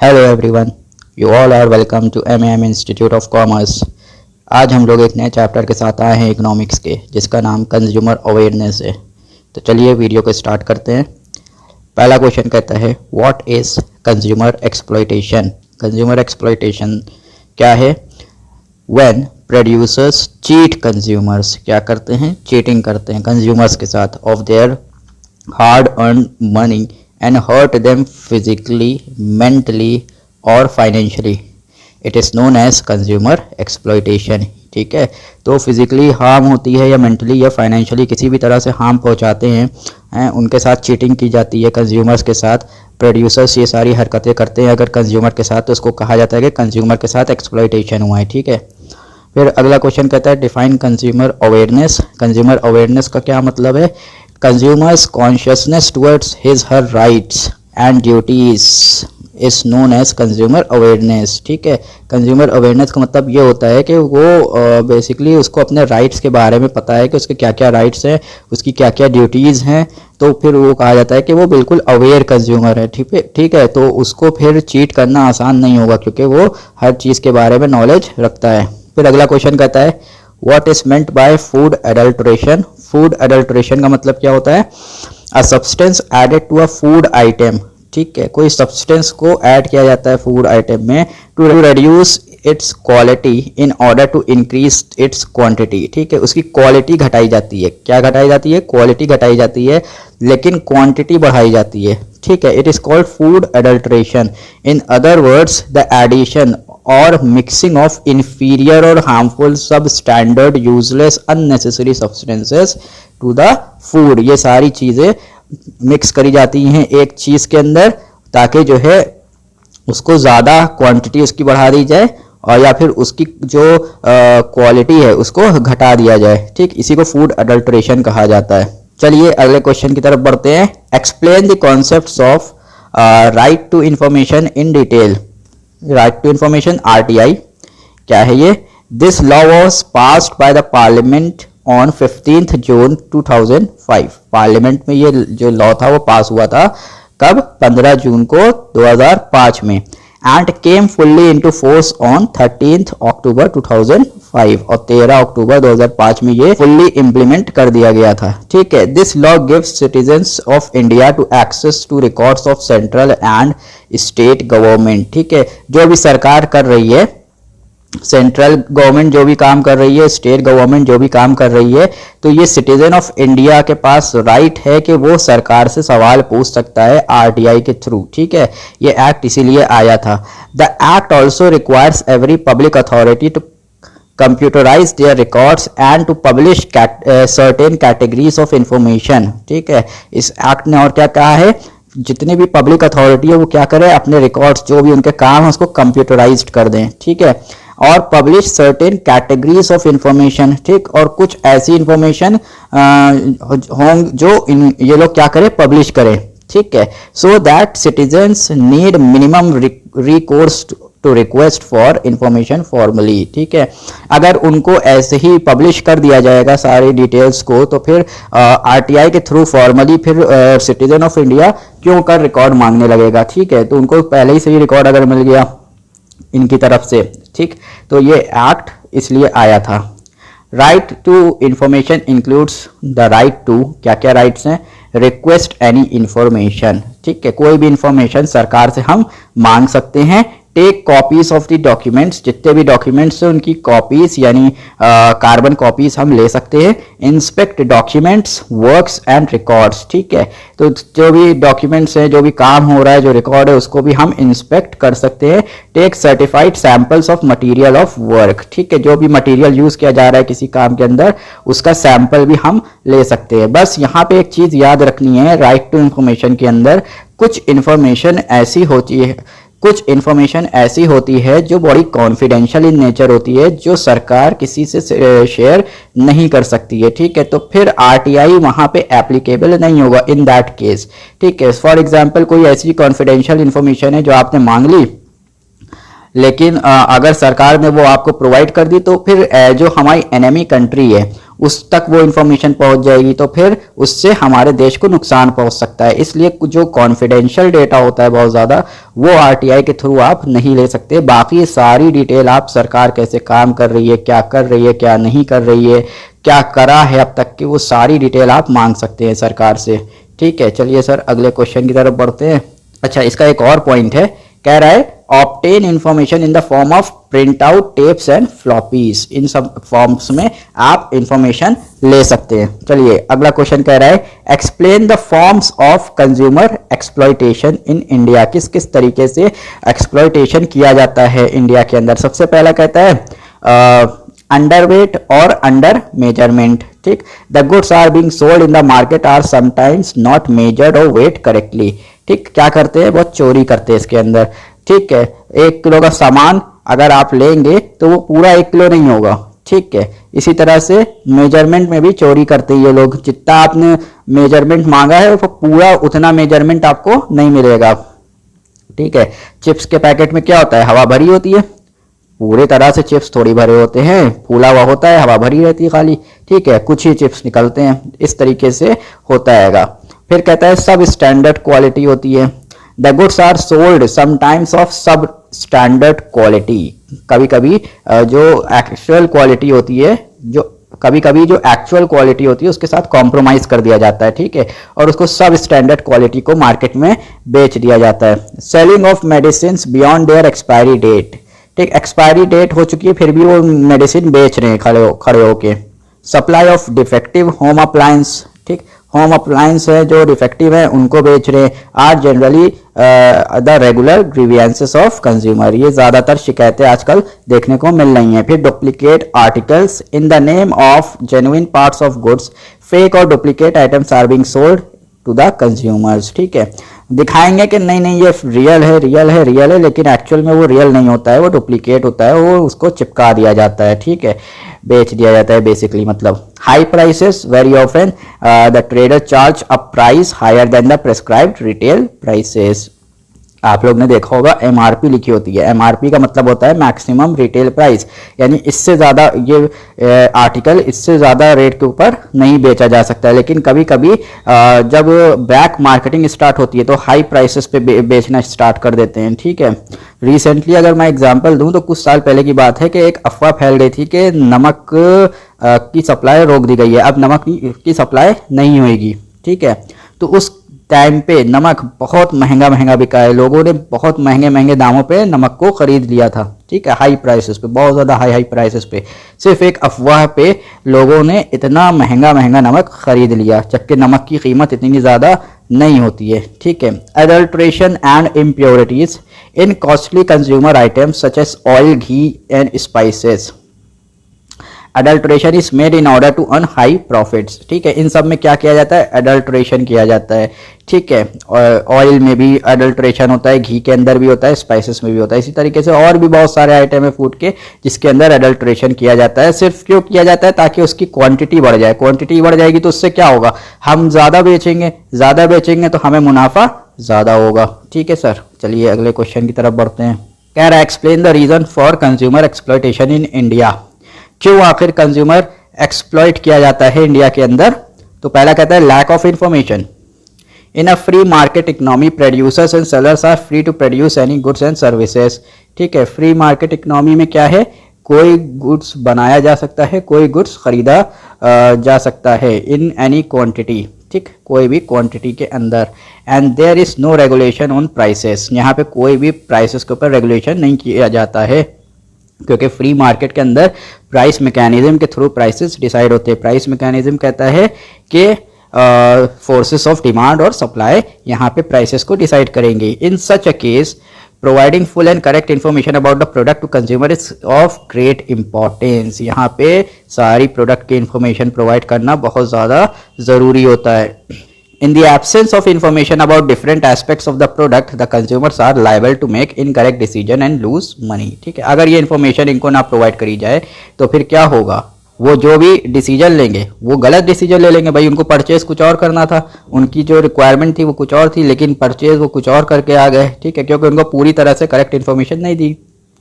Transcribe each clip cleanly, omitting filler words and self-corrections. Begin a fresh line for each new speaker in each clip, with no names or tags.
Hello everyone, you all are welcome to MAM institute of commerce. आज हम लोग एक नए चैप्टर के साथ आए हैं इकोनॉमिक्स के, जिसका नाम कंज्यूमर अवेयरनेस है। तो चलिए वीडियो को स्टार्ट करते हैं। पहला क्वेश्चन कहता है what is consumer exploitation. Consumer exploitation क्या है? व्हेन प्रोड्यूसर्स चीट कंज्यूमर्स, क्या करते हैं? चीटिंग करते हैं कंज्यूमर्स के साथ of their hard earn money and hurt them physically, mentally or financially. It is known as consumer exploitation. ठीक है, तो फिजिकली हार्म होती है या मेंटली या फाइनेंशियली किसी भी तरह से हार्म पहुंचाते हैं, उनके साथ चीटिंग की जाती है कंज्यूमर्स के साथ। प्रोड्यूसर्स ये सारी हरकतें करते हैं अगर कंज्यूमर के साथ, तो उसको कहा जाता है कि कंज्यूमर के साथ एक्सप्लॉयटेशन हुआ है। ठीक है, फिर अगला क्वेश्चन कहता है define consumer awareness. Consumer awareness का क्या मतलब है? Consumers' consciousness towards his her rights and duties is known as consumer awareness. ठीक है, कंज्यूमर अवेयरनेस का मतलब ये होता है कि वो बेसिकली उसको अपने राइट्स के बारे में पता है कि उसके क्या क्या राइट्स हैं, उसकी क्या क्या ड्यूटीज़ हैं। तो फिर वो कहा जाता है कि वो बिल्कुल अवेयर कंज्यूमर है। ठीक है, तो उसको फिर चीट करना आसान नहीं होगा क्योंकि वो हर चीज़ के बारे में नॉलेज रखता है। फिर अगला क्वेश्चन कहता है what is meant by food adulteration. Food adulteration का मतलब क्या होता है? A substance added to a food item. ठीक है, कोई सब्सटेंस को ऐड किया जाता है फूड आइटम में to reduce its quality in order to increase its quantity. ठीक है, उसकी क्वालिटी घटाई जाती है। क्या घटाई जाती है? क्वालिटी घटाई जाती है, लेकिन क्वांटिटी बढ़ाई जाती है। ठीक है, it is called food adulteration. In other words the addition or mixing of inferior or harmful substandard useless unnecessary substances to the food। ये सारी चीज़ें मिक्स करी जाती हैं एक चीज़ के अंदर ताकि जो है उसको ज़्यादा क्वांटिटी उसकी बढ़ा दी जाए और या फिर उसकी जो क्वालिटी है उसको घटा दिया जाए। ठीक, इसी को फूड अडल्ट्रेशन कहा जाता है। चलिए अगले क्वेश्चन की तरफ बढ़ते हैं। Explain the concepts of right to information in detail. Right to information RTI क्या है ये? This law was passed by the parliament on 15 June 2005। Parliament में ये जो लॉ था वो पास हुआ था कब? 15 जून को 2005 में। And came fully into force on 13 अक्टूबर 2005 और 13 अक्टूबर 2005 में ये फुल्ली इंप्लीमेंट कर दिया गया था। ठीक है, this law gives citizens of India to access to records of central and state government. ठीक है, जो भी सरकार कर रही है, सेंट्रल गवर्नमेंट जो भी काम कर रही है, स्टेट गवर्नमेंट जो भी काम कर रही है, तो ये सिटीजन ऑफ इंडिया के पास राइट है कि वो सरकार से सवाल पूछ सकता है RTI के थ्रू। ठीक है, ये एक्ट इसीलिए आया था। The act also requires every public authority to computerize their records and to publish certain categories of information। ठीक है, इस एक्ट ने और क्या कहा है? जितने भी पब्लिक अथॉरिटी है वो क्या करें? अपने रिकॉर्ड्स जो भी उनके काम है उसको कंप्यूटराइज्ड कर दें। ठीक है, और publish certain categories of information. ठीक, और कुछ ऐसी इंफॉर्मेशन होंगे जो ये लोग क्या करें? पब्लिश करें। ठीक है, so that citizens need minimum recourse to request for information formally. ठीक है, अगर उनको ऐसे ही पब्लिश कर दिया जाएगा सारी डिटेल्स को, तो फिर RTI के थ्रू फॉर्मली फिर सिटीजन ऑफ इंडिया क्यों कर रिकॉर्ड मांगने लगेगा। ठीक है, तो उनको पहले ही सही रिकॉर्ड अगर मिल गया इनकी तरफ से, ठीक, तो ये एक्ट इसलिए आया था। Right to information includes the right to, क्या क्या राइट्स हैं? Request any information. ठीक है, कोई भी इंफॉर्मेशन सरकार से हम मांग सकते हैं। Take copies of the documents, जितने भी डॉक्यूमेंट्स हैं उनकी कॉपीज यानी कार्बन कॉपीज हम ले सकते हैं। Inspect documents, works and records. ठीक है, तो जो भी डॉक्यूमेंट्स हैं, जो भी काम हो रहा है, जो रिकॉर्ड है, उसको भी हम इंस्पेक्ट कर सकते हैं। Take certified samples of material of work. ठीक है, जो भी मटेरियल यूज किया जा रहा है किसी काम के अंदर, उसका सैंपल भी हम ले सकते हैं। बस यहाँ पे एक चीज याद रखनी है, राइट टू इंफॉर्मेशन के अंदर कुछ इंफॉर्मेशन ऐसी होती है जो बड़ी कॉन्फिडेंशियल इन नेचर होती है, जो सरकार किसी से शेयर नहीं कर सकती है। ठीक है, तो फिर RTI वहां पे एप्लीकेबल नहीं होगा इन दैट केस। ठीक है, फॉर एग्जांपल कोई ऐसी कॉन्फिडेंशियल इंफॉर्मेशन है जो आपने मांग ली, लेकिन अगर सरकार ने वो आपको प्रोवाइड कर दी, तो फिर जो हमारी एनिमी कंट्री है उस तक वो इन्फॉर्मेशन पहुंच जाएगी तो फिर उससे हमारे देश को नुकसान पहुंच सकता है। इसलिए जो कॉन्फिडेंशियल डेटा होता है बहुत ज़्यादा, वो आरटीआई के थ्रू आप नहीं ले सकते। बाकी सारी डिटेल आप सरकार कैसे काम कर रही है, क्या कर रही है, क्या नहीं कर रही है, क्या करा है अब तक की, वो सारी डिटेल आप मांग सकते हैं सरकार से। ठीक है, चलिए सर अगले क्वेश्चन की तरफ बढ़ते हैं। अच्छा, इसका एक और पॉइंट है, कह रहा है obtain information in the form of print out tapes and floppies. इन सब फॉर्म्स में आप इंफॉर्मेशन ले सकते हैं। चलिए अगला क्वेश्चन कह रहा है explain the forms of consumer exploitation in India. किस किस तरीके से एक्सप्लॉयटेशन किया जाता है इंडिया के अंदर। सबसे पहला कहता है अंडरवेट और अंडर मेजरमेंट। ठीक, the goods are being sold in the market are sometimes not measured or weight correctly. ठीक, क्या करते हैं, बहुत चोरी करते हैं इसके अंदर। ठीक है, 1 किलो का सामान अगर आप लेंगे तो वो पूरा 1 किलो नहीं होगा। ठीक है, इसी तरह से मेजरमेंट में भी चोरी करते हैं ये लोग। जितना आपने मेजरमेंट मांगा है वो पूरा उतना मेजरमेंट आपको नहीं मिलेगा। ठीक है, चिप्स के पैकेट में क्या होता है, हवा भरी होती है। पूरे तरह से चिप्स थोड़ी भरे होते हैं, फूला हुआ होता है, हवा भरी रहती है खाली। ठीक है, कुछ ही चिप्स निकलते हैं, इस तरीके से होता हैगा। फिर कहता है सब स्टैंडर्ड क्वालिटी होती है। The goods are sold sometimes of sub standard quality. कभी कभी जो एक्चुअल क्वालिटी होती है, जो कभी कभी जो एक्चुअल क्वालिटी होती है उसके साथ कॉम्प्रोमाइज कर दिया जाता है। ठीक है, और उसको सब स्टैंडर्ड क्वालिटी को मार्केट में बेच दिया जाता है। Selling of medicine beyond their expiry date. ठीक, एक्सपायरी डेट हो चुकी है फिर भी वो मेडिसिन बेच रहे हैं खड़े होके। Supply of defective home appliance. ठीक, होम अप्लायंस है जो डिफेक्टिव है उनको बेच रहे हैं। Are generally the regular grievances of consumer. ये ज्यादातर शिकायतें आजकल देखने को मिल रही हैं। फिर duplicate articles in the name of genuine parts of goods. Fake और duplicate items are being sold to the consumers. ठीक है, दिखाएंगे कि नहीं नहीं ये रियल है रियल है रियल है, लेकिन एक्चुअल में वो रियल नहीं होता है, वो डुप्लीकेट होता है, वो उसको चिपका दिया जाता है। ठीक है, बेच दिया जाता है बेसिकली। मतलब high prices, very often the trader charge a price higher than the prescribed retail prices. आप लोग ने देखा होगा एमआरपी लिखी होती है। एमआरपी का मतलब होता है मैक्सिमम रिटेल प्राइस, यानी इससे ज़्यादा ये आर्टिकल इससे ज़्यादा रेट के ऊपर नहीं बेचा जा सकता है। लेकिन कभी कभी जब ब्लैक मार्केटिंग स्टार्ट होती है तो हाई प्राइसेस पे बेचना स्टार्ट कर देते हैं। ठीक है, रिसेंटली अगर मैं एग्जांपल दूं तो कुछ साल पहले की बात है कि एक अफवाह फैल गई थी कि नमक की सप्लाई रोक दी गई है, अब नमक की सप्लाई नहीं होगी। ठीक है, तो उस टाइम पे नमक बहुत महंगा महंगा बिका है, लोगों ने बहुत महंगे महंगे दामों पे नमक को खरीद लिया था। ठीक है, हाई प्राइसेस पे, बहुत ज़्यादा हाई प्राइसेस पे, सिर्फ एक अफवाह पे लोगों ने इतना महंगा महंगा नमक खरीद लिया, जबकि नमक की कीमत इतनी ज़्यादा नहीं होती है। ठीक है, adulteration and impurities in costly consumer items such as oil, ghee and spices. Adulteration is made in order to earn high profits. ठीक है, इन सब में क्या किया जाता है, अडल्ट्रेशन किया जाता है। ठीक है, ऑयल में भी अडल्ट्रेशन होता है, घी के अंदर भी होता है, स्पाइसेस में भी होता है। इसी तरीके से और भी बहुत सारे आइटम है फूड के जिसके अंदर अडल्ट्रेशन किया जाता है। सिर्फ क्यों किया जाता है, ताकि उसकी क्वांटिटी बढ़ जाए। क्वांटिटी बढ़ जाएगी तो उससे क्या होगा, हम ज़्यादा बेचेंगे तो हमें मुनाफा ज़्यादा होगा। ठीक है सर, चलिए अगले क्वेश्चन की तरफ बढ़ते हैं। कह रहा है explain the reason for consumer exploitation in India. क्यों आखिर कंज्यूमर एक्सप्लॉइट किया जाता है इंडिया के अंदर। तो पहला कहता है lack of information. In a free market economy producers and sellers are free to produce any goods and services. ठीक है, फ्री मार्केट इकोनॉमी में क्या है, कोई गुड्स बनाया जा सकता है, कोई गुड्स खरीदा जा सकता है इन एनी क्वांटिटी। ठीक, कोई भी क्वांटिटी के अंदर। And there is no regulation on prices. यहाँ पे कोई भी प्राइसेस के ऊपर रेगुलेशन नहीं किया जाता है, क्योंकि फ्री मार्केट के अंदर प्राइस मैकेनिज्म के थ्रू प्राइसेस डिसाइड होते हैं। प्राइस मैकेनिज्म कहता है कि फोर्सेस ऑफ डिमांड और सप्लाई यहाँ पे प्राइसेस को डिसाइड करेंगे। In such a case providing full and correct information about the product to consumer is of great importance. यहाँ पे सारी प्रोडक्ट की इंफॉर्मेशन प्रोवाइड करना बहुत ज़्यादा ज़रूरी होता है। In the absence of information about different aspects of the product, the consumers are liable to make incorrect decision and lose money. ठीक है, अगर ये इन्फॉर्मेशन इनको ना प्रोवाइड करी जाए तो फिर क्या होगा, वो जो भी डिसीजन लेंगे वो गलत डिसीजन ले लेंगे। भाई उनको परचेज कुछ और करना था, उनकी जो रिक्वायरमेंट थी वो कुछ और थी, लेकिन परचेज वो कुछ और करके आ गए। ठीक है, क्योंकि उनको पूरी तरह से करेक्ट इन्फॉर्मेशन नहीं दी।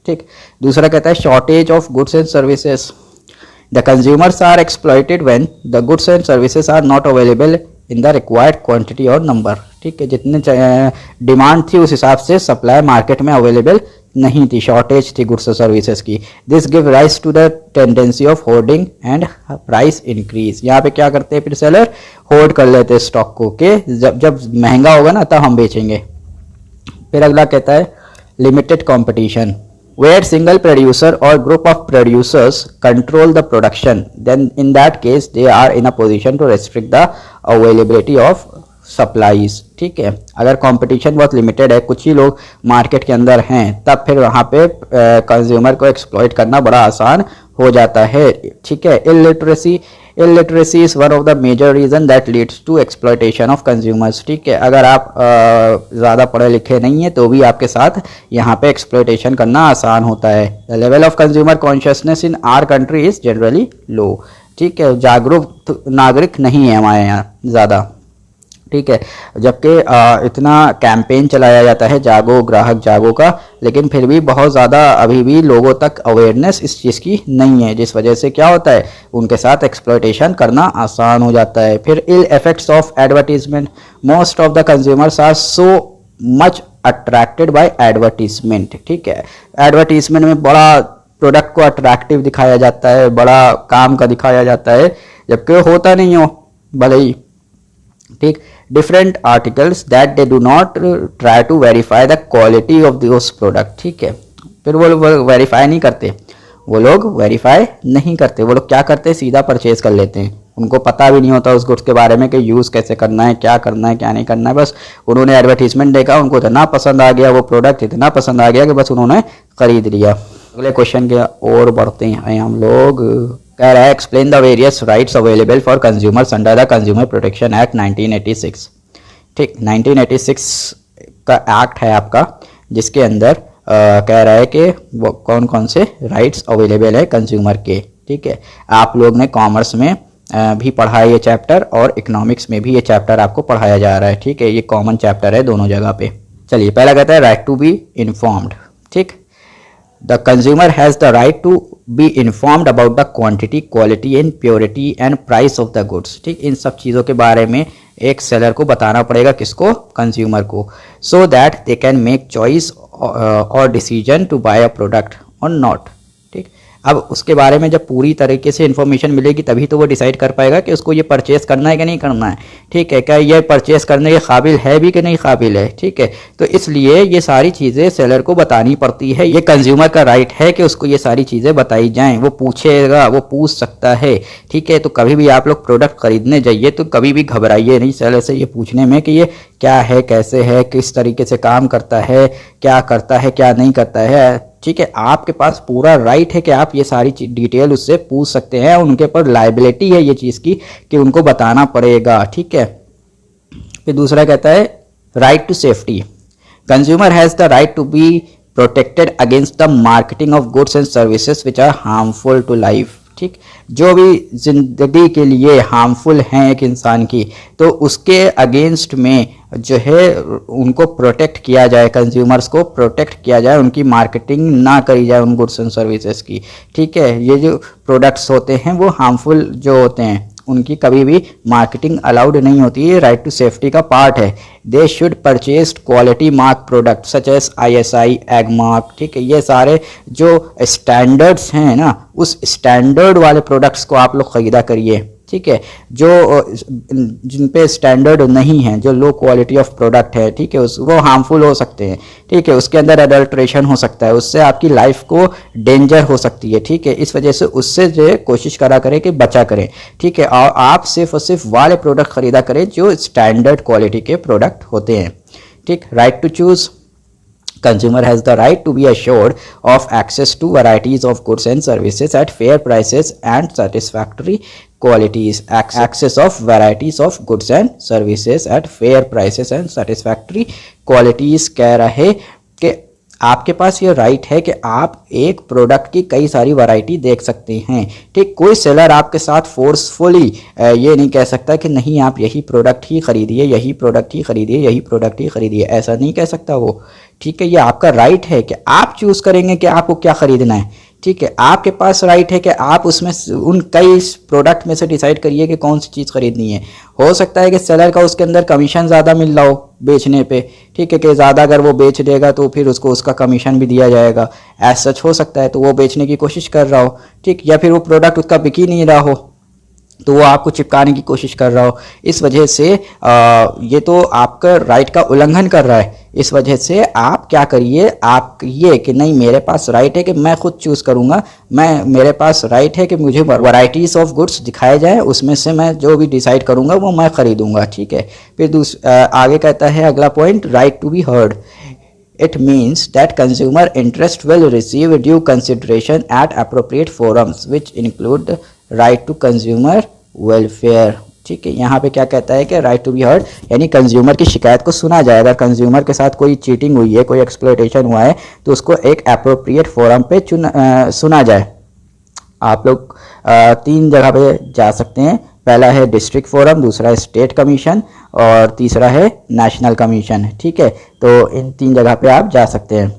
ठीक, दूसरा कहता है shortage of goods and services. The consumers are exploited when the goods and services are not available in the required quantity or number. ठीक है, जितने डिमांड थी उस हिसाब से सप्लाई मार्केट में अवेलेबल नहीं थी, शॉर्टेज थी गुड्स और सर्विसेज की। This give rise to the tendency of hoarding and price increase. यहाँ पे क्या करते हैं फिर सेलर, होल्ड कर लेते हैं स्टॉक को कि जब महंगा होगा ना तब हम बेचेंगे। फिर अगला कहता है limited competition, where single producer or group of producers control the production, then in that case they are in a position to restrict the availability of supplies। ठीक है, अगर कंपटीशन बहुत लिमिटेड है, कुछ ही लोग मार्केट के अंदर हैं, तब फिर वहाँ पे कंज्यूमर को एक्सप्लॉइट करना बड़ा आसान हो जाता है। ठीक है, illiteracy is one of the major reason that leads to exploitation of consumers. ठीक है, अगर आप ज़्यादा पढ़े लिखे नहीं हैं तो भी आपके साथ यहाँ पे एक्सप्लॉइटेशन करना आसान होता है। The level of consumer consciousness in our country is generally low. ठीक है, जागरूक नागरिक नहीं है हमारे यहाँ ज़्यादा। ठीक है, जबकि इतना कैंपेन चलाया जाता है जागो ग्राहक जागो का, लेकिन फिर भी बहुत ज़्यादा अभी भी लोगों तक अवेयरनेस इस चीज़ की नहीं है, जिस वजह से क्या होता है उनके साथ एक्सप्लॉइटेशन करना आसान हो जाता है। फिर ill effects of advertisement, most of the consumers are so much attracted by advertisement. ठीक है, एडवर्टीजमेंट में बड़ा प्रोडक्ट को अट्रैक्टिव दिखाया जाता है, बड़ा काम का दिखाया जाता है, जबकि होता नहीं हो भले ही। ठीक, different articles that they do not try to verify the quality of this product. ठीक है, फिर वो वेरीफाई नहीं करते, वो लोग वेरीफाई नहीं करते, वो लोग क्या करते हैं सीधा परचेज कर लेते हैं। उनको पता भी नहीं होता उस गुड्स के बारे में कि यूज़ कैसे करना है, क्या करना है, क्या नहीं करना है। बस उन्होंने एडवर्टीजमेंट देखा, उनको इतना पसंद आ गया, वो प्रोडक्ट इतना पसंद आ गया कि बस उन्होंने खरीद लिया। अगले क्वेश्चन के और बढ़ते हैं हम लोग। कह रहा है explain the various rights available for consumers under the consumer protection act 1986। ठीक, 1986 का एक्ट है आपका, जिसके अंदर कह रहा है कि वो कौन कौन से राइट्स अवेलेबल है कंज्यूमर के। ठीक है, आप लोग ने कॉमर्स में भी पढ़ा है ये चैप्टर, और इकोनॉमिक्स में भी ये चैप्टर आपको पढ़ाया जा रहा है। ठीक है, ये कॉमन चैप्टर है दोनों जगह पे। चलिए, पहला कहता है राइट टू बी इन्फॉर्म्ड। ठीक, the consumer has the right to be informed about the quantity, quality and purity and price of the goods. ठीक, इन सब चीज़ों के बारे में एक सेलर को बताना पड़ेगा, किसको, कंज्यूमर को, so that they can make choice और decision to buy a product और नॉट। ठीक, अब उसके बारे में जब पूरी तरीके से इन्फॉर्मेशन मिलेगी तभी तो वो डिसाइड कर पाएगा कि उसको ये परचेस करना है कि नहीं करना है। ठीक है, क्या ये परचेस करने के काबिल है भी कि नहीं काबिल है। ठीक है, तो इसलिए ये सारी चीज़ें सेलर को बतानी पड़ती है। ये कंज्यूमर का राइट है कि उसको ये सारी चीज़ें बताई जाएं, वो पूछेगा, वो पूछ सकता है। ठीक है, तो कभी भी आप लोग प्रोडक्ट खरीदने जाइए तो कभी भी घबराइए नहीं सेलर से ये पूछने में कि ये क्या है, कैसे है, किस तरीके से काम करता है, क्या करता है, क्या नहीं करता है। ठीक है, आपके पास पूरा राइट है कि आप ये सारी डिटेल उससे पूछ सकते हैं, उनके ऊपर लायबिलिटी है ये चीज़ की कि उनको बताना पड़ेगा। ठीक है, फिर दूसरा कहता है right to safety, consumer has the right to be protected against the marketing of goods and services which are harmful to life. ठीक, जो भी जिंदगी के लिए हार्मफुल हैं एक इंसान की, तो उसके अगेंस्ट में जो है उनको प्रोटेक्ट किया जाए, कंज्यूमर्स को प्रोटेक्ट किया जाए, उनकी मार्केटिंग ना करी जाए उन गुड्स एंड सर्विसेज की। ठीक है, ये जो प्रोडक्ट्स होते हैं वो हार्मफुल जो होते हैं उनकी कभी भी मार्केटिंग अलाउड नहीं होती है, राइट टू सेफ्टी का पार्ट है। They should purchase quality mark product such as ISI, egg mark. ठीक है, ये सारे जो स्टैंडर्ड्स हैं ना, उस स्टैंडर्ड वाले प्रोडक्ट्स को आप लोग खरीदा करिए। ठीक है, जो जिन पे स्टैंडर्ड नहीं है, जो लो क्वालिटी ऑफ प्रोडक्ट है, ठीक है, वो हार्मफुल हो सकते हैं। ठीक है, उसके अंदर अडल्ट्रेशन हो सकता है, उससे आपकी लाइफ को डेंजर हो सकती है। ठीक है, इस वजह से उससे जो कोशिश करा करें कि बचा करें। ठीक है, और आप सिर्फ और सिर्फ वाले प्रोडक्ट खरीदा करें जो स्टैंडर्ड क्वालिटी के प्रोडक्ट होते हैं। ठीक, right to choose, consumer has the right to be assured of access to varieties of goods and services at fair prices and satisfactory qualities. Access of varieties of goods and services at fair prices and satisfactory qualities कह रहे कि आपके पास ये right है कि आप एक product की कई सारी वैरायटी देख सकते हैं। ठीक, कोई सेलर आपके साथ फोर्सफुली ये नहीं कह सकता कि नहीं आप यही प्रोडक्ट ही खरीदिए, यही प्रोडक्ट ही खरीदिए, यही प्रोडक्ट ही खरीदिए, ऐसा नहीं कह सकता वो। ठीक है, ये आपका राइट है कि आप चूज़ करेंगे कि आपको क्या खरीदना है। ठीक है, आपके पास राइट है कि आप उसमें उन कई प्रोडक्ट में से डिसाइड करिए कि कौन सी चीज़ खरीदनी है। हो सकता है कि सेलर का उसके अंदर कमीशन ज़्यादा मिल रहा हो बेचने पे, ठीक है, कि ज़्यादा अगर वो बेच देगा तो फिर उसको उसका कमीशन भी दिया जाएगा, एज सच हो सकता है, तो वो बेचने की कोशिश कर रहा हो, ठीक, या फिर वो प्रोडक्ट उसका बिक ही नहीं रहा हो तो वो आपको चिपकाने की कोशिश कर रहा हो। इस वजह से ये तो आपका राइट का उल्लंघन कर रहा है। इस वजह से आप क्या करिए, आप ये कि नहीं, मेरे पास राइट है कि मैं खुद चूज़ करूँगा, मेरे पास राइट है कि मुझे वैराइटीज़ ऑफ गुड्स दिखाए जाए, उसमें से मैं जो भी डिसाइड करूँगा वो मैं ख़रीदूँगा, ठीक है। फिर आगे कहता है अगला point, right to be heard. It means that consumer interest will receive due consideration at appropriate forums, which include the right to consumer welfare। ठीक है, यहाँ पे क्या कहता है कि राइट टू बी हर्ड, यानी कंज्यूमर की शिकायत को सुना जाए। अगर कंज्यूमर के साथ कोई चीटिंग हुई है, कोई एक्सप्लॉयटेशन हुआ है, तो उसको एक एप्रोप्रिएट फोरम पे सुना जाए। आप लोग 3 जगह पे जा सकते हैं। पहला है डिस्ट्रिक्ट फोरम, दूसरा है स्टेट कमीशन और तीसरा है नेशनल कमीशन, ठीक है। तो इन 3 जगह पे आप जा सकते हैं।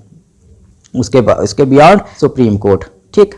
उसके बियॉन्ड सुप्रीम कोर्ट, ठीक।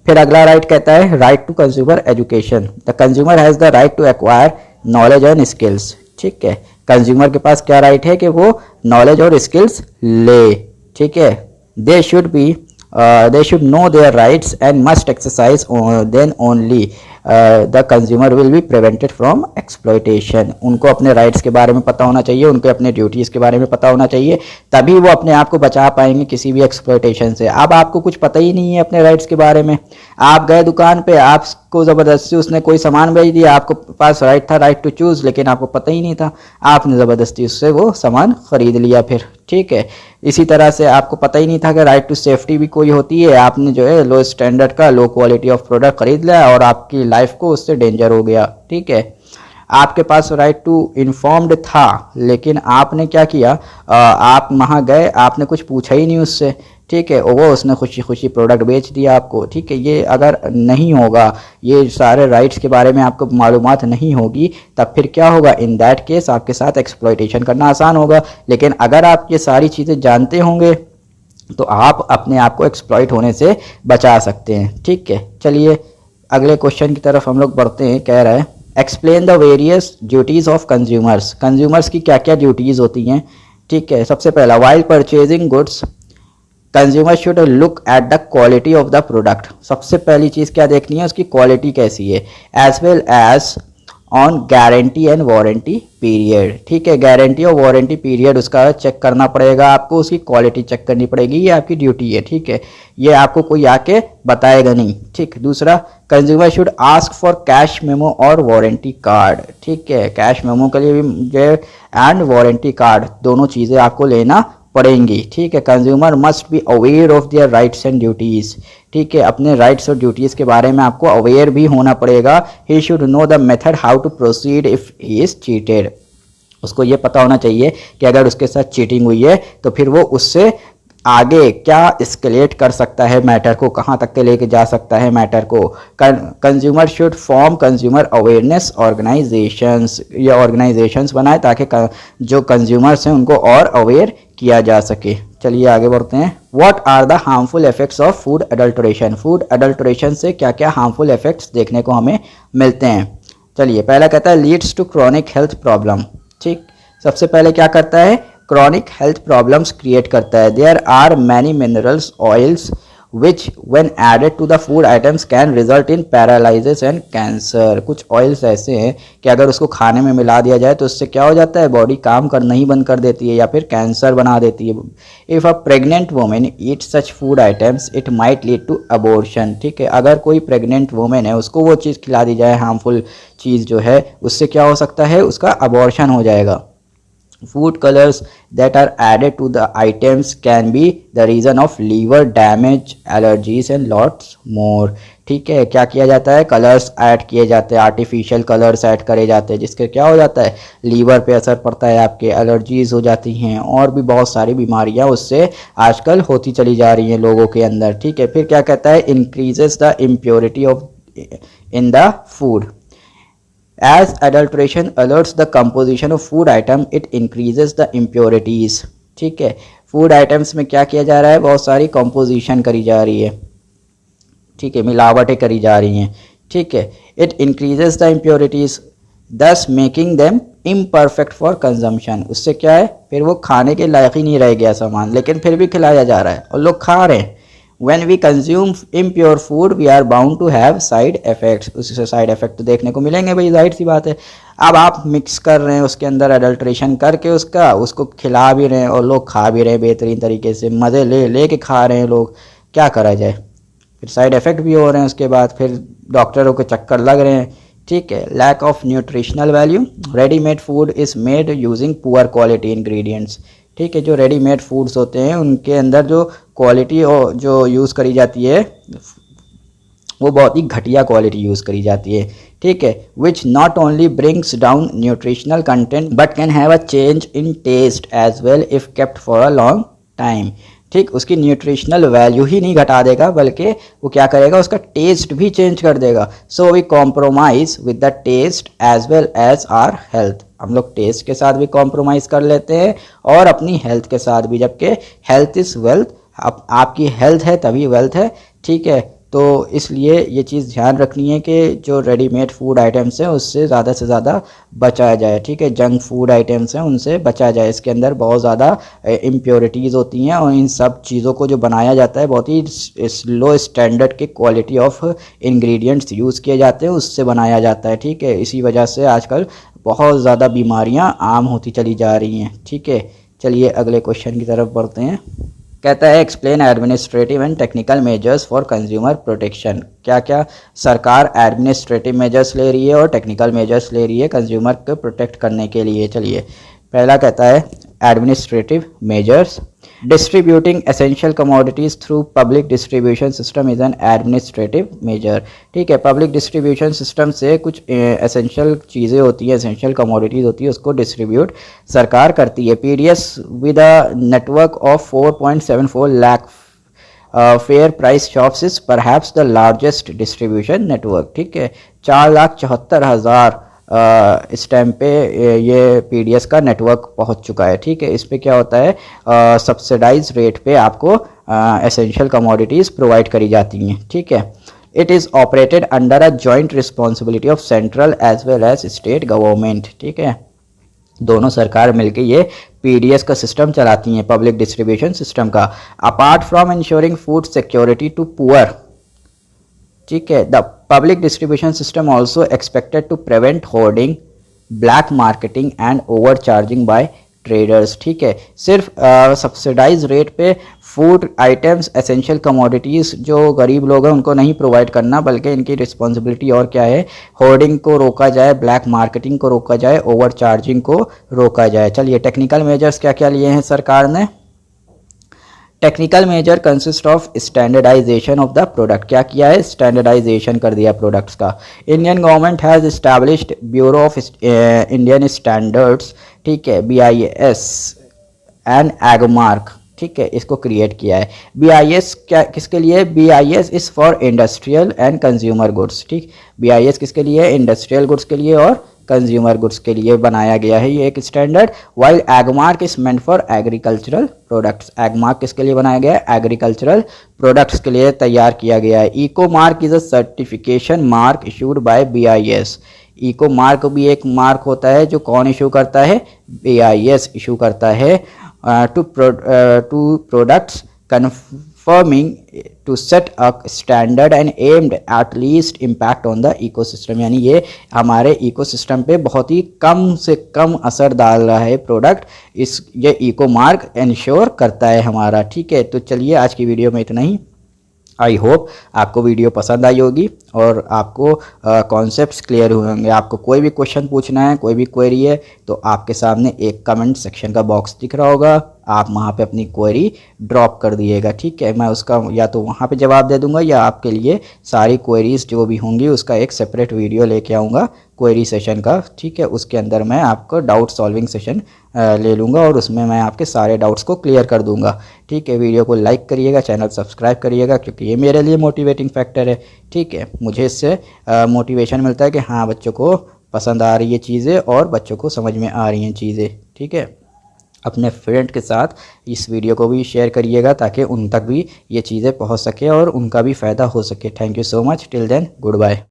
फिर अगला राइट कहता है right to consumer education. The consumer has the right to acquire knowledge and skills, ठीक है। कंज्यूमर के पास क्या राइट है कि वो नॉलेज और स्किल्स ले, ठीक है। They should know their rights and must exercise, then only the consumer will be prevented from exploitation. उनको अपने राइट्स के बारे में पता होना चाहिए, उनको अपने ड्यूटीज़ के बारे में पता होना चाहिए, तभी वो अपने आप को बचा पाएंगे किसी भी एक्सप्लॉयटेशन से। अब आपको कुछ पता ही नहीं है अपने राइट्स के बारे में, आप गए दुकान पे, आपको ज़बरदस्ती उसने कोई सामान बेच दिया, आपको पास राइट था, राइट टू चूज़, लेकिन आपको पता ही नहीं था, आपने ज़बरदस्ती उससे वो सामान ख़रीद लिया फिर, ठीक है। इसी तरह से आपको पता ही नहीं था कि राइट टू सेफ्टी भी कोई होती है, आपने जो है लो स्टैंडर्ड का, लो क्वालिटी ऑफ प्रोडक्ट खरीद लिया और आपकी लाइफ को उससे डेंजर हो गया, ठीक है। आपके पास राइट टू इन्फॉर्म्ड था, लेकिन आपने क्या किया, आप वहाँ गए, आपने कुछ पूछा ही नहीं उससे, ठीक है, वो उसने खुशी खुशी प्रोडक्ट बेच दिया आपको, ठीक है। ये अगर नहीं होगा, ये सारे राइट्स के बारे में आपको मालूमात नहीं होगी, तब फिर क्या होगा, इन दैट केस आपके साथ एक्सप्लॉयटेशन करना आसान होगा। लेकिन अगर आप ये सारी चीज़ें जानते होंगे तो आप अपने आप को एक्सप्लॉइट होने से बचा सकते हैं, ठीक है। चलिए अगले क्वेश्चन की तरफ हम लोग बढ़ते हैं। कह रहा है explain the various duties of consumers. Consumers की क्या क्या ड्यूटीज़ होती हैं, ठीक है। सबसे पहला, while purchasing goods consumer should look at the quality of the product. सबसे पहली चीज़ क्या देखनी है, उसकी क्वालिटी कैसी है, as well as on guarantee and warranty period, ठीक है। गारंटी और वारंटी पीरियड उसका चेक करना पड़ेगा आपको, उसकी क्वालिटी चेक करनी पड़ेगी, ये आपकी ड्यूटी है, ठीक है। ये आपको कोई आके बताएगा नहीं, ठीक। दूसरा, consumer should ask for cash memo और वारंटी कार्ड, ठीक है। कैश मेमो के लिए भी जो एंड वारंटी कार्ड, दोनों चीज़ें आपको लेना पड़ेंगी, ठीक है। Consumer must be aware of their rights and duties, ठीक है। अपने राइट्स और ड्यूटीज़ के बारे में आपको अवेयर भी होना पड़ेगा। He should know the method how to proceed if he is cheated. उसको ये पता होना चाहिए कि अगर उसके साथ चीटिंग हुई है तो फिर वो उससे आगे क्या एस्केलेट कर सकता है, मैटर को कहाँ तक के लेके जा सकता है मैटर को। Consumer should form consumer awareness organisations, या ऑर्गेनाइजेशंस बनाए ताकि जो कंज्यूमर्स हैं उनको और अवेयर किया जा सके। चलिए आगे बढ़ते हैं। What are the harmful effects of food adulteration. Food adulteration से क्या क्या हार्मफुल इफेक्ट्स देखने को हमें मिलते हैं। चलिए पहला कहता है leads to chronic health problem, ठीक। सबसे पहले क्या करता है, क्रॉनिक हेल्थ प्रॉब्लम्स क्रिएट करता है। There are many minerals oils which when added to the food items can result in paralysis and cancer। कुछ ऑयल्स ऐसे हैं कि अगर उसको खाने में मिला दिया जाए तो उससे क्या हो जाता है, बॉडी काम करना ही बंद कर देती है या फिर कैंसर बना देती है। If a pregnant women eat such food items it might lead to abortion, ठीक है। अगर कोई प्रेग्नेंट वुमेन है उसको वो चीज़ खिला दी जाए, हार्मफुल चीज़ जो है, उससे क्या हो सकता है, उसका अबॉर्शन हो जाएगा। Food colors that are added to the items can be the reason of liver damage, allergies and lots more, ठीक है। क्या किया जाता है, कलर्स ऐड किए जाते हैं, आर्टिफिशियल कलर्स ऐड करे जाते हैं, जिसके क्या हो जाता है, लीवर पे असर पड़ता है, आपके एलर्जीज हो जाती हैं और भी बहुत सारी बीमारियां उससे आजकल होती चली जा रही हैं लोगों के अंदर, ठीक है। फिर क्या कहता है, increases the impurity of in the food. As adulteration alerts the composition of food item, it increases the impurities, ठीक है। फूड आइटम्स में क्या किया जा रहा है, बहुत सारी कंपोजिशन करी जा रही है, ठीक है, मिलावटें करी जा रही हैं, ठीक है। इट इंक्रीजेस द इम्प्योरिटीज़ दस making them imperfect for consumption. उससे क्या है, फिर वो खाने के लायक ही नहीं रह गया सामान, लेकिन फिर भी खिलाया जा रहा है और लोग खा रहे हैं। When we consume impure food, we are bound to have side effects। उससे साइड इफेक्ट तो देखने को मिलेंगे भाई, जाहिर सी बात है। अब आप मिक्स कर रहे हैं उसके अंदर अडल्ट्रेशन करके उसको खिला भी रहे हैं और लोग खा भी रहे हैं बेहतरीन तरीके से, मज़े ले के खा रहे हैं लोग, क्या करा जाए। फिर साइड इफ़ेक्ट भी हो रहे हैं, उसके बाद फिर डॉक्टरों के चक्कर लग रहे हैं, ठीक है। Lack of nutritional value, readymade food is made using poor quality ingredients, ठीक है। जो रेडीमेड फूड्स होते हैं उनके अंदर जो क्वालिटी जो यूज़ करी जाती है वो बहुत ही घटिया क्वालिटी यूज़ करी जाती है, ठीक है। Which not only brings down nutritional content but can have a change in taste as well if kept for a long time, ठीक। उसकी न्यूट्रिशनल वैल्यू ही नहीं घटा देगा, बल्कि वो क्या करेगा, उसका टेस्ट भी चेंज कर देगा। So we compromise with the taste as well as our health. हम लोग टेस्ट के साथ भी कॉम्प्रोमाइज़ कर लेते हैं और अपनी हेल्थ के साथ भी, जबकि हेल्थ इज़ वेल्थ। आपकी हेल्थ है तभी वेल्थ है, ठीक है। तो इसलिए ये चीज़ ध्यान रखनी है कि जो रेडीमेड फूड आइटम्स हैं उससे ज़्यादा से ज़्यादा बचा जाए, ठीक है। जंक फूड आइटम्स हैं उनसे बचा जाए, इसके अंदर बहुत ज़्यादा इम्प्योरिटीज़ होती हैं और इन सब चीज़ों को जो बनाया जाता है बहुत ही लो स्टैंडर्ड के क्वालिटी ऑफ इंग्रेडिएंट्स यूज़ किए जाते हैं, उससे बनाया जाता है, ठीक है। इसी वजह से आजकल बहुत ज़्यादा बीमारियां आम होती चली जा रही हैं, ठीक है। चलिए अगले क्वेश्चन की तरफ बढ़ते हैं। कहता है explain administrative and technical measures for consumer protection. क्या क्या सरकार एडमिनिस्ट्रेटिव मेजर्स ले रही है और टेक्निकल मेजर्स ले रही है कंज्यूमर को प्रोटेक्ट करने के लिए। चलिए पहला कहता है administrative measures, distributing essential commodities through public distribution system is an administrative measure, ठीक है। पब्लिक डिस्ट्रीब्यूशन सिस्टम से कुछ एसेंशियल चीज़ें होती हैं, एसेंशियल कमोडिटीज़ होती है, उसको डिस्ट्रीब्यूट सरकार करती है। PDS with a network of 4.74 lakh fair price shops is perhaps the largest distribution network, ठीक है। 4,74,000 इस टाइम पे ये पीडीएस का नेटवर्क पहुंच चुका है, ठीक है। इस पे क्या होता है, सब्सिडाइज रेट पे आपको एसेंशियल कमोडिटीज़ प्रोवाइड करी जाती हैं, ठीक है। It is operated under a joint responsibility of central as well as state government, ठीक है। दोनों सरकार मिलकर ये पीडीएस का सिस्टम चलाती हैं, पब्लिक डिस्ट्रीब्यूशन सिस्टम का। Apart from ensuring food security to poor, ठीक है, the public distribution system also expected to prevent hoarding, black marketing and over charging by traders, ठीक है। सिर्फ सब्सिडाइज रेट पे फूड आइटम्स, एसेंशियल कमोडिटीज़ जो गरीब लोग हैं उनको नहीं प्रोवाइड करना, बल्कि इनकी रिस्पॉन्सिबिलिटी और क्या है, होर्डिंग को रोका जाए, ब्लैक मार्केटिंग को रोका जाए, ओवर चार्जिंग को रोका जाए। चलिए टेक्निकल मेजर्स क्या क्या लिए हैं सरकार ने। Technical measure consist of standardization of the product. क्या किया है, स्टैंडर्डाइजेशन कर दिया प्रोडक्ट्स का। Indian government has established bureau of Indian standards, ठीक है, BIS एंड एगमार्क, ठीक है, इसको क्रिएट किया है। BIS क्या किसके लिए, BIS is for industrial and consumer goods, ठीक। BIS किसके लिए, इंडस्ट्रियल गुड्स के लिए और कंज्यूमर गुड्स के लिए बनाया गया है ये एक standard. While Agmark is meant for agricultural products. Agmark किसके लिए बनाया गया है, एग्रीकल्चरल प्रोडक्ट्स के लिए तैयार किया गया है। Eco mark is a certification mark issued by BIS। Eco mark भी एक मार्क होता है जो कौन इशू करता है, BIS इशू करता है to products confirming to set a standard and aimed at least impact on the ecosystem। यानी ये हमारे इकोसिस्टम पे बहुत ही कम से कम असर डाल रहा है प्रोडक्ट, ये इको मार्क इंश्योर करता है हमारा, ठीक है। तो चलिए आज की वीडियो में इतना ही। आई होप आपको वीडियो पसंद आई होगी और आपको कॉन्सेप्ट्स क्लियर हुए होंगे। आपको कोई भी क्वेश्चन पूछना है, कोई भी क्वेरी है, तो आपके सामने एक कमेंट सेक्शन का बॉक्स दिख रहा होगा, आप वहाँ पे अपनी क्वेरी ड्रॉप कर दिएगा, ठीक है। मैं उसका या तो वहाँ पे जवाब दे दूँगा या आपके लिए सारी क्वेरीज जो भी होंगी उसका एक सेपरेट वीडियो लेके आऊँगा क्वेरी सेशन का, ठीक है। उसके अंदर मैं आपको डाउट सॉल्विंग सेशन ले लूँगा और उसमें मैं आपके सारे डाउट्स को क्लियर कर दूँगा, ठीक है। वीडियो को लाइक करिएगा, चैनल सब्सक्राइब करिएगा, क्योंकि ये मेरे लिए मोटिवेटिंग फैक्टर है, ठीक है। मुझे इससे मोटिवेशन मिलता है कि हाँ बच्चों को पसंद आ रही है चीज़ें और बच्चों को समझ में आ रही हैं चीज़ें, ठीक है। अपने फ्रेंड के साथ इस वीडियो को भी शेयर करिएगा ताकि उन तक भी ये चीज़ें पहुंच सके और उनका भी फ़ायदा हो सके। Thank you so much. Till then good bye.